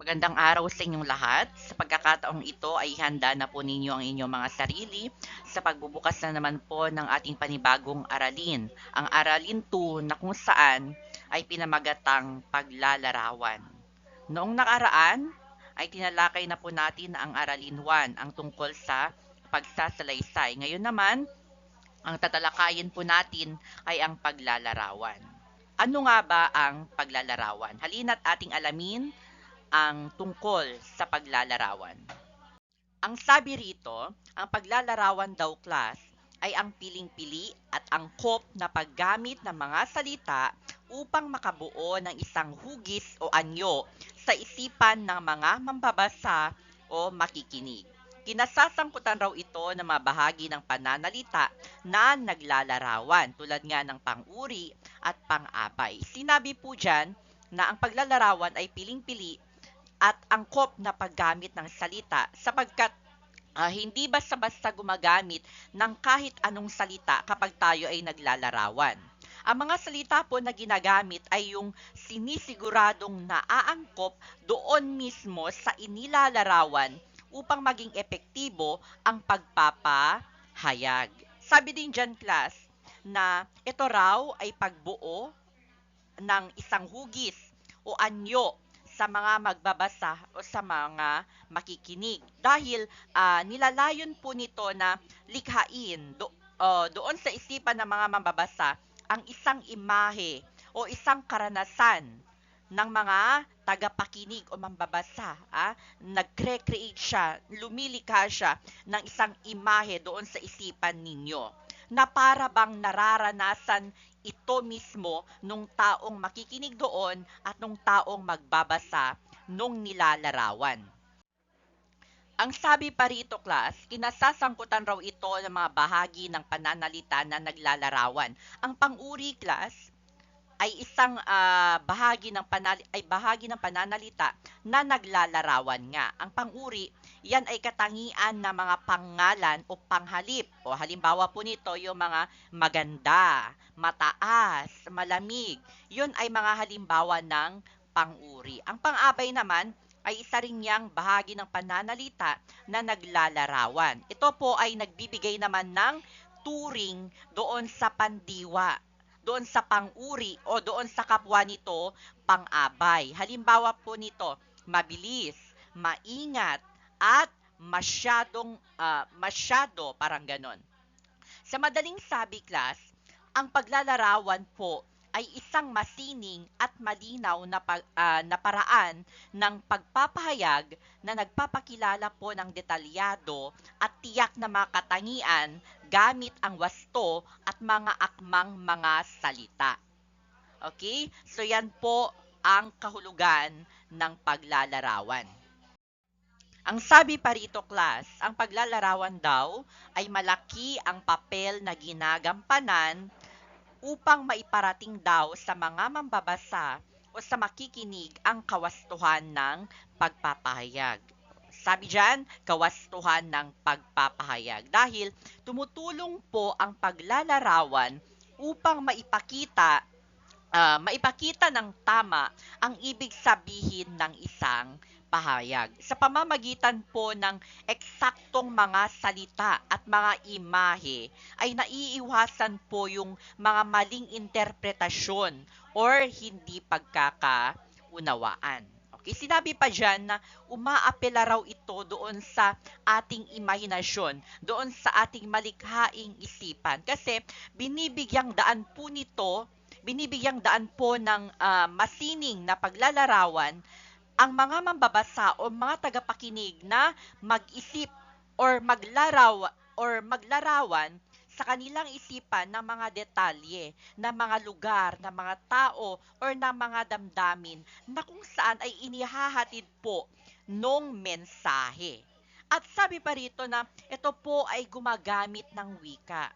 Magandang araw sa inyong lahat. Sa pagkakataong ito ay handa na po ninyo ang inyong mga sarili sa pagbubukas na naman po ng ating panibagong aralin. Ang aralin 2 na kung saan ay pinamagatang paglalarawan. Noong nakaraan ay tinalakay na po natin ang aralin 1, ang tungkol sa pagsasalaysay. Ngayon naman, ang tatalakayin po natin ay ang paglalarawan. Ano nga ba ang paglalarawan? Halina't ating alamin ang tungkol sa paglalarawan. Ang sabi rito, ang paglalarawan daw class ay ang piling-pili at angkop na paggamit ng mga salita upang makabuo ng isang hugis o anyo sa isipan ng mga mambabasa o makikinig. Kinasasangkutan raw ito ng mga bahagi ng pananalita na naglalarawan tulad nga ng pang-uri at pang-abay. Sinabi po dyan na ang paglalarawan ay piling-pili at angkop na paggamit ng salita sapagkat hindi basta-basta gumagamit ng kahit anong salita kapag tayo ay naglalarawan. Ang mga salita po na ginagamit ay yung sinisiguradong naaangkop doon mismo sa inilalarawan upang maging epektibo ang pagpapahayag. Sabi din dyan, class, na ito raw ay pagbuo ng isang hugis o anyo sa mga magbabasa o sa mga makikinig. Dahil nilalayon po nito na likhain doon sa isipan ng mga mambabasa ang isang imahe o isang karanasan ng mga tagapakinig o mambabasa. Nagre-create siya, lumilikha siya ng isang imahe doon sa isipan ninyo na para bang nararanasan ito mismo nung taong makikinig doon at nung taong magbabasa nung nilalarawan. Ang sabi pa rito, class, kinasasangkutan raw ito ng mga bahagi ng pananalita na naglalarawan. Ang pang-uri, class, ay isang bahagi ng pananalita na naglalarawan nga. Ang pang-uri, yan ay katangian ng mga pangalan o panghalip. O halimbawa po nito yung mga maganda, mataas, malamig. Yun ay mga halimbawa ng pang-uri. Ang pang-abay naman ay isa rin niyang bahagi ng pananalita na naglalarawan. Ito po ay nagbibigay naman ng turing doon sa pandiwa, doon sa pang-uri o doon sa kapwa nito pang-abay. Halimbawa po nito, mabilis, maingat, at masyado, parang ganon. Sa madaling sabi, class, ang paglalarawan po ay isang masining at malinaw na paraan ng pagpapahayag na nagpapakilala po ng detalyado at tiyak na mga katangian gamit ang wasto at mga akmang mga salita. Okay? So yan po ang kahulugan ng paglalarawan. Ang sabi pa rito, class, ang paglalarawan daw ay malaki ang papel na ginagampanan upang maiparating daw sa mga mambabasa o sa makikinig ang kawastuhan ng pagpapahayag. Sabi dyan, kawastuhan ng pagpapahayag. Dahil tumutulong po ang paglalarawan upang maipakita ng tama ang ibig sabihin ng isang pahayag. Sa pamamagitan po ng eksaktong mga salita at mga imahe ay naiiwasan po yung mga maling interpretasyon or hindi pagkakaunawaan. Okay, sinabi pa dyan na umaapela raw ito doon sa ating imahinasyon, doon sa ating malikhaing isipan. Kasi binibigyang daan po ng masining na paglalarawan ang mga mambabasa o mga tagapakinig na mag-isip or maglarawan sa kanilang isipan ng mga detalye, ng mga lugar, ng mga tao, or ng mga damdamin na kung saan ay inihahatid po nung mensahe. At sabi pa rito na ito po ay gumagamit ng wika.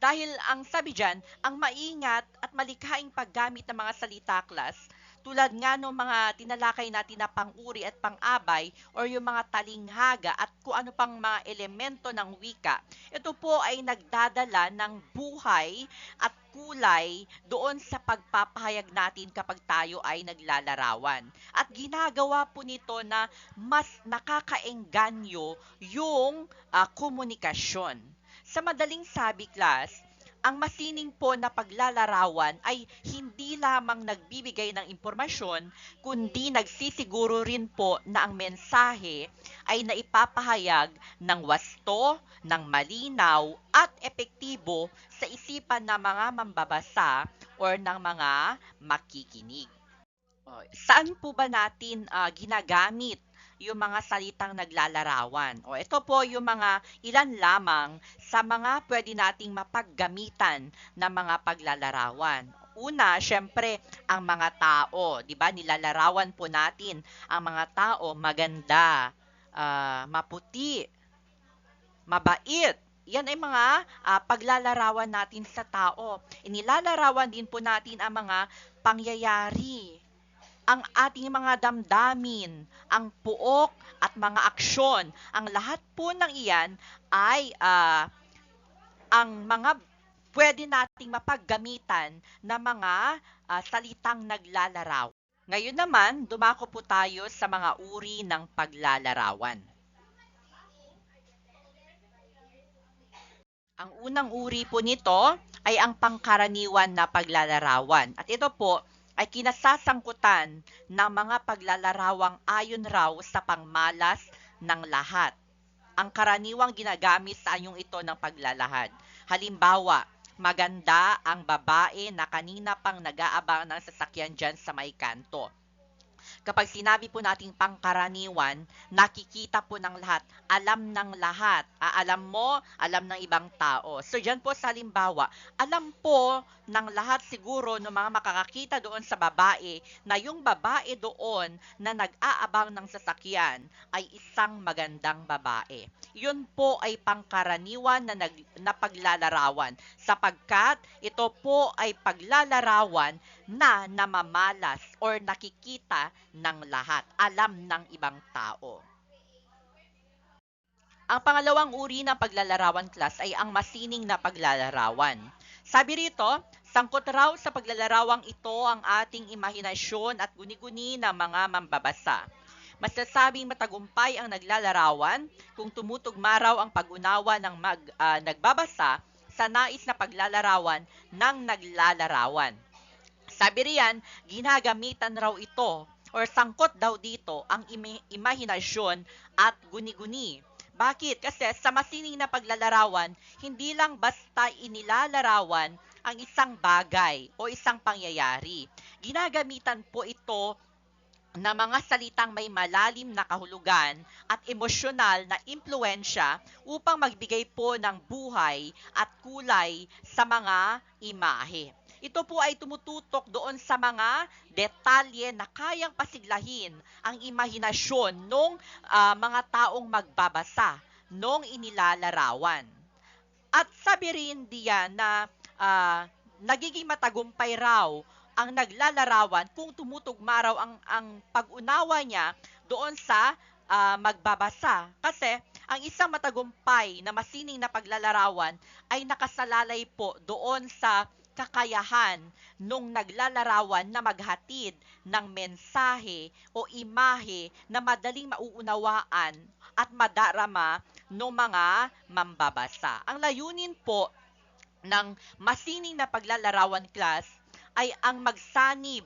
Dahil ang sabi dyan, ang maingat at malikhaing paggamit ng mga salita, class, tulad nga ng mga tinalakay natin na pang-uri at pang-abay or yung mga talinghaga at kung ano pang mga elemento ng wika, ito po ay nagdadala ng buhay at kulay doon sa pagpapahayag natin kapag tayo ay naglalarawan. At ginagawa po nito na mas nakakaengganyo yung komunikasyon. Sa madaling sabi, class, ang masining po na paglalarawan ay hindi lamang nagbibigay ng impormasyon, kundi nagsisiguro rin po na ang mensahe ay naipapahayag ng wasto, ng malinaw at epektibo sa isipan ng mga mambabasa or ng mga makikinig. Saan po ba natin ginagamit yung mga salitang naglalarawan? Ito po yung mga ilan lamang sa mga pwede nating mapaggamitan na mga paglalarawan. Una, syempre, ang mga tao, 'di ba? Nilalarawan po natin ang mga tao maganda, maputi, mabait. Yan ay mga paglalarawan natin sa tao. Inilalarawan din po natin ang mga pangyayari, ang ating mga damdamin, ang puok at mga aksyon. Ang lahat po ng iyan ay ang mga pwede nating mapaggamitan na mga salitang naglalarawan. Ngayon naman, dumako po tayo sa mga uri ng paglalarawan. Ang unang uri po nito ay ang pangkaraniwan na paglalarawan. At ito po ay kinasasangkutan ng mga paglalarawang ayon raw sa pangmalas ng lahat. Ang karaniwang ginagamit sa anyong ito ng paglalahad. Halimbawa, maganda ang babae na kanina pang nag-aabang ng sasakyan dyan sa may kanto. Kapag sinabi po nating pangkaraniwan, nakikita po ng lahat, alam ng lahat. Alam mo, alam ng ibang tao. So dyan po sa halimbawa, alam po ng lahat siguro ng mga makakakita doon sa babae na yung babae doon na nag-aabang ng sasakyan ay isang magandang babae. Yun po ay pangkaraniwan na paglalarawan sapagkat ito po ay paglalarawan na namamalas or nakikita ng lahat, alam ng ibang tao. Ang pangalawang uri ng paglalarawan, class, ay ang masining na paglalarawan. Sabi rito, sangkot raw sa paglalarawang ito ang ating imahinasyon at guni-guni ng mga mambabasa. Masasabing matagumpay ang naglalarawan kung tumutugma raw ang pag-unawa ng nagbabasa sa nais na paglalarawan ng naglalarawan. Sabi riyan, ginagamitan raw ito or sangkot daw dito ang imahinasyon at guni-guni. Bakit? Kasi sa masining na paglalarawan, hindi lang basta inilalarawan ang isang bagay o isang pangyayari. Ginagamitan po ito na mga salitang may malalim na kahulugan at emosyonal na impluensya upang magbigay po ng buhay at kulay sa mga imahe. Ito po ay tumututok doon sa mga detalye na kayang pasiglahin ang imahinasyon ng mga taong magbabasa nung inilalarawan. At sabi rin diyan na nagiging matagumpay raw ang naglalarawan kung tumutugma raw ang pag-unawa niya doon sa magbabasa. Kasi ang isang matagumpay na masining na paglalarawan ay nakasalalay po doon sa kakayahan nung naglalarawan na maghatid ng mensahe o imahe na madaling mauunawaan at madarama ng mga mambabasa. Ang layunin po ng masining na paglalarawan, class, ay ang magsanib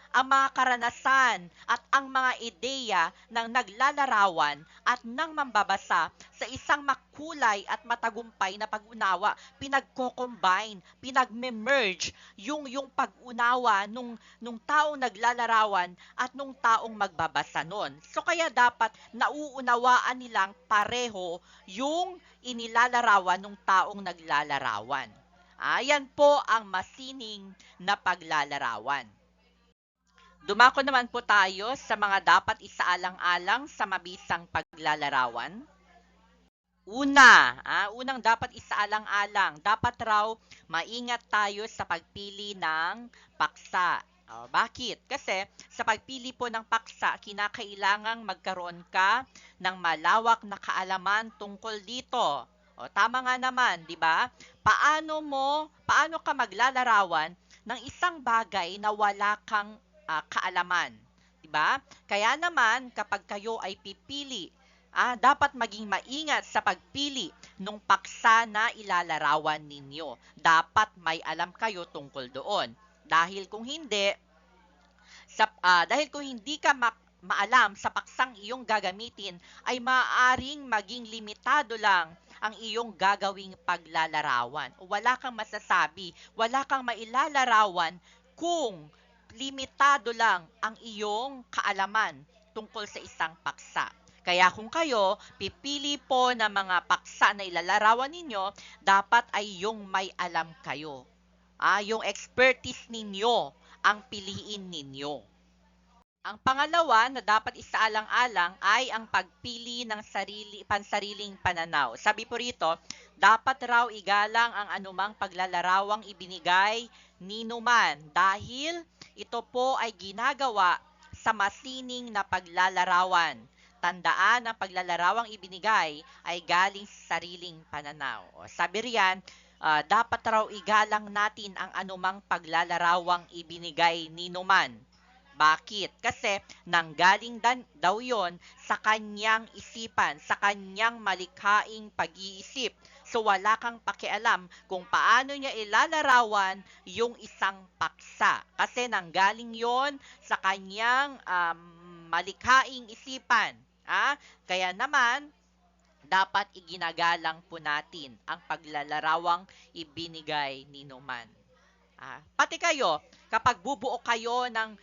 ang mga karanasan at ang mga ideya ng naglalarawan at ng mambabasa sa isang makulay at matagumpay na pag-unawa. Pinagko-combine, pinag-merge yung pag-unawa nung taong naglalarawan at nung taong magbabasa nun. So kaya dapat nauunawaan nilang pareho yung inilalarawan ng taong naglalarawan. Ayan po ang masining na paglalarawan. Dumako naman po tayo sa mga dapat isaalang-alang sa mabisang paglalarawan. Unang dapat isaalang-alang, dapat raw maingat tayo sa pagpili ng paksa. Bakit? Kasi sa pagpili po ng paksa, kinakailangang magkaroon ka ng malawak na kaalaman tungkol dito. Tama nga naman, di ba? Paano ka maglalarawan ng isang bagay na wala kang kaalaman? Di ba? Kaya naman, kapag kayo ay pipili, dapat maging maingat sa pagpili ng paksa na ilalarawan ninyo. Dapat may alam kayo tungkol doon. Dahil kung hindi ka maalam sa paksang iyong gagamitin, ay maaaring maging limitado lang ang iyong gagawing paglalarawan. O wala kang masasabi, wala kang mailalarawan kung limitado lang ang iyong kaalaman tungkol sa isang paksa. Kaya kung kayo, pipili po ng mga paksa na ilalarawan ninyo, dapat ay yung may alam kayo. Yung expertise ninyo ang piliin ninyo. Ang pangalawa na dapat isaalang-alang ay ang pagpili ng pansariling pananaw. Sabi po rito, dapat raw igalang ang anumang paglalarawang ibinigay ni numan dahil ito po ay ginagawa sa masining na paglalarawan. Tandaan ang paglalarawang ibinigay ay galing sa sariling pananaw. Sabi riyan, dapat raw igalang natin ang anumang paglalarawang ibinigay ni numan. Bakit? Kasi nanggaling daw yon sa kanyang isipan, sa kanyang malikhaing pag-iisip. So wala kang pakialam kung paano niya ilalarawan yung isang paksa. Kasi nanggaling yon sa kanyang malikhaing isipan. Kaya naman, dapat iginagalang po natin ang paglalarawang ibinigay ni numan. Pati kayo, kapag bubuo kayo ng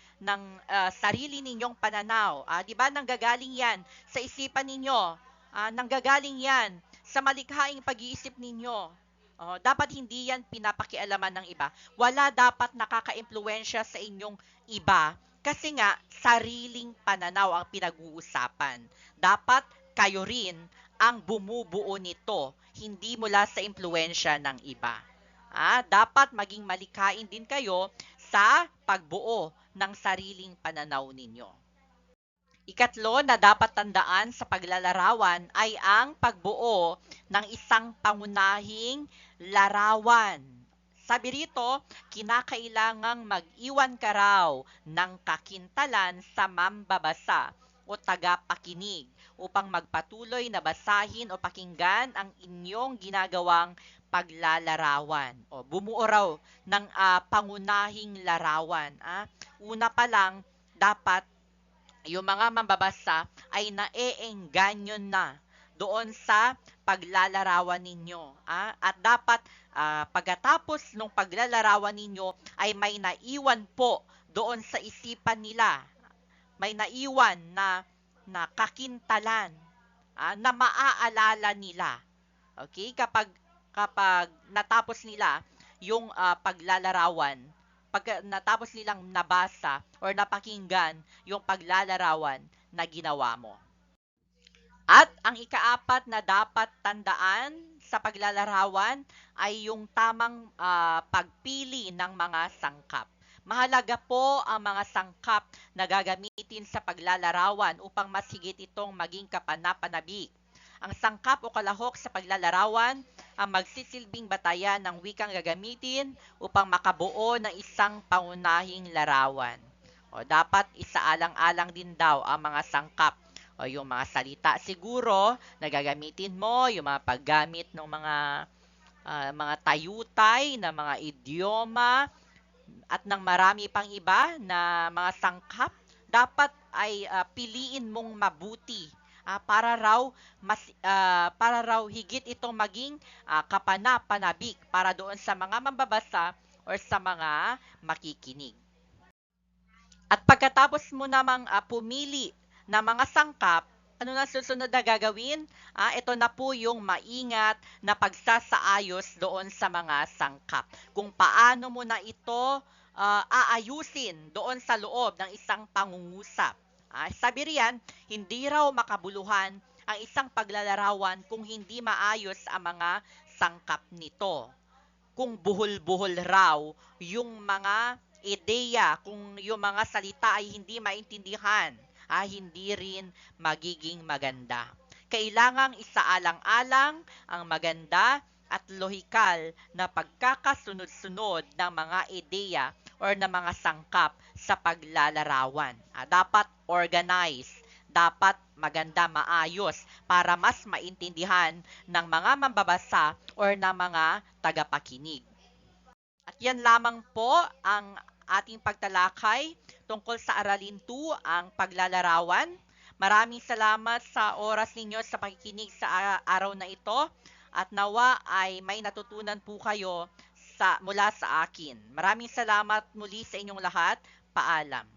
sarili ninyong pananaw, di ba nanggagaling yan sa isipan ninyo, nanggagaling yan sa malikhaing pag-iisip ninyo. Dapat hindi yan pinapakialaman ng iba. Wala dapat nakaka-impluwensya sa inyong iba kasi nga sariling pananaw ang pinag-uusapan. Dapat kayo rin ang bumubuo nito, hindi mula sa impluwensya ng iba. Dapat maging malikhain din kayo sa pagbuo ng sariling pananaw ninyo. Ikatlo na dapat tandaan sa paglalarawan ay ang pagbuo ng isang pangunahing larawan. Sabi rito, kinakailangang mag-iwan ka raw ng kakintalan sa mambabasa o tagapakinig upang magpatuloy na basahin o pakinggan ang inyong ginagawang paglalarawan. Bumuo raw ng pangunahing larawan. Una pa lang, dapat yung mga mambabasa ay naeengganyo na doon sa paglalarawan ninyo. At dapat pagkatapos ng paglalarawan ninyo ay may naiwan po doon sa isipan nila. May naiwan na kakintalan na maaalala nila. Okay? Kapag natapos nila yung paglalarawan, pag natapos nilang nabasa or napakinggan yung paglalarawan na ginawa mo. At ang ikaapat na dapat tandaan sa paglalarawan ay yung tamang pagpili ng mga sangkap. Mahalaga po ang mga sangkap na gagamitin sa paglalarawan upang mas higit itong maging kapanapanabik. Ang sangkap o kalahok sa paglalarawan ang magsisilbing batayan ng wikang gagamitin upang makabuo ng isang pangunahing larawan. Dapat isaalang-alang din daw ang mga sangkap o yung mga salita siguro na gagamitin mo, yung mga paggamit ng mga tayutay na mga idioma at ng marami pang iba na mga sangkap, dapat ay piliin mong mabuti para raw higit itong maging kapana-panabik para doon sa mga mambabasa or sa mga makikinig. At pagkatapos mo namang pumili ng mga sangkap, ano na susunod na gagawin? Ito na po yung maingat na pagsasaayos doon sa mga sangkap. Kung paano mo na ito aayusin doon sa loob ng isang pangungusap. Sabi riyan, hindi raw makabuluhan ang isang paglalarawan kung hindi maayos ang mga sangkap nito. Kung buhol-buhol raw yung mga ideya, kung yung mga salita ay hindi maintindihan, hindi rin magiging maganda. Kailangang isaalang-alang ang maganda at lohikal na pagkakasunod-sunod ng mga ideya or ng mga sangkap sa paglalarawan. Dapat organized, dapat maganda, maayos para mas maintindihan ng mga mambabasa or ng mga tagapakinig. At yan lamang po ang ating pagtalakay tungkol sa Aralin 2, ang paglalarawan. Maraming salamat sa oras ninyo sa pakikinig sa araw na ito at nawa ay may natutunan po kayo mula sa akin. Maraming salamat muli sa inyong lahat. Paalam.